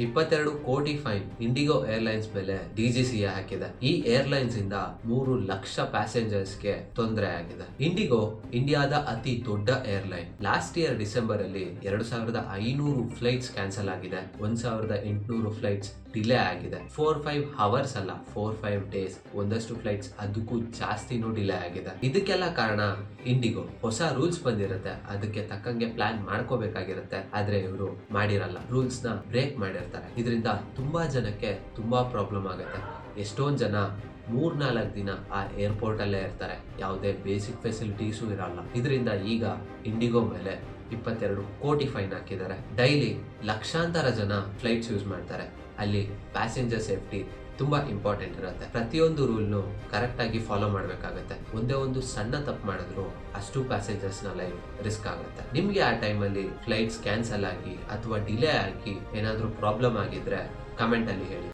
22 ಕೋಟಿ fine IndiGo airlines ಮೇಲೆ DGCA ಹಾಕಿದೆ. ಈ ಏರ್ಲೈನ್ಸ್ ಇಂದ 3 ಲಕ್ಷ ಪ್ಯಾಸೆಂಜರ್ಸ್ಗೆ ತೊಂದರೆ ಆಗಿದೆ. ಇಂಡಿಗೋ ಇಂಡಿಯಾದ ಅತಿ ದೊಡ್ಡ ಏರ್ಲೈನ್. ಲಾಸ್ಟ್ ಇಯರ್ ಡಿಸೆಂಬರ್ ಅಲ್ಲಿ 2500 ಫ್ಲೈಟ್ಸ್ ಕ್ಯಾನ್ಸಲ್ ಆಗಿದೆ. 1800 ಫ್ಲೈಟ್ಸ್ ಡಿಲೇ ಆಗಿದೆ. 4-5 ಅವರ್ಸ್ ಅಲ್ಲ, 4-5 ಡೇಸ್. ಒಂದಷ್ಟು ಫ್ಲೈಟ್ಸ್ ಅದಕ್ಕೂ ಜಾಸ್ತಿನೂ ಡಿಲೇ ಆಗಿದೆ. ಇದಕ್ಕೆಲ್ಲ ಕಾರಣ ಇಂಡಿಗೋ. ಹೊಸ ರೂಲ್ಸ್ ಬಂದಿರುತ್ತೆ, ಅದಕ್ಕೆ ತಕ್ಕಂಗೆ ಪ್ಲಾನ್ ಮಾಡ್ಕೋಬೇಕಾಗಿರುತ್ತೆ. ಆದ್ರೆ ಇವರು ಮಾಡಿರಲ್ಲ, ರೂಲ್ಸ್ ನ ಬ್ರೇಕ್ ಮಾಡಿರ್ತಾರೆ. ಇದರಿಂದ ತುಂಬಾ ಜನಕ್ಕೆ ತುಂಬಾ ಪ್ರಾಬ್ಲಮ್ ಆಗುತ್ತೆ. ಎಷ್ಟೊಂದ್ ಜನ 3-4 ದಿನ ಆ ಏರ್ಪೋರ್ಟ್ ಅಲ್ಲೇ ಇರ್ತಾರೆ. ಯಾವುದೇ ಬೇಸಿಕ್ ಫೆಸಿಲಿಟೀಸು ಇರಲ್ಲ. ಇದರಿಂದ ಈಗ ಇಂಡಿಗೋ ಮೇಲೆ 22 ಕೋಟಿ ಫೈನ್ ಹಾಕಿದ್ದಾರೆ. ಡೈಲಿ ಲಕ್ಷಾಂತರ ಜನ ಫ್ಲೈಟ್ಸ್ ಯೂಸ್ ಮಾಡ್ತಾರೆ. ಅಲ್ಲಿ ಪ್ಯಾಸೆಂಜರ್ ಸೇಫ್ಟಿ ತುಂಬಾ ಇಂಪಾರ್ಟೆಂಟ್ ಇರುತ್ತೆ. ಪ್ರತಿಯೊಂದು ರೂಲ್ನು ಕರೆಕ್ಟ್ ಆಗಿ ಫಾಲೋ ಮಾಡ್ಬೇಕಾಗತ್ತೆ. ಒಂದೇ ಒಂದು ಸಣ್ಣ ತಪ್ಪು ಮಾಡಿದ್ರು ಅಷ್ಟು ಪ್ಯಾಸೆಂಜರ್ಸ್ ನ ಲೈಫ್ ರಿಸ್ಕ್ ಆಗುತ್ತೆ. ನಿಮ್ಗೆ ಆ ಟೈಮಲ್ಲಿ ಫ್ಲೈಟ್ಸ್ ಕ್ಯಾನ್ಸಲ್ ಆಗಿ ಅಥವಾ ಡಿಲೇ ಆಗಿ ಏನಾದ್ರೂ ಪ್ರಾಬ್ಲಮ್ ಆಗಿದ್ರೆ ಕಮೆಂಟ್ ಅಲ್ಲಿ ಹೇಳಿ.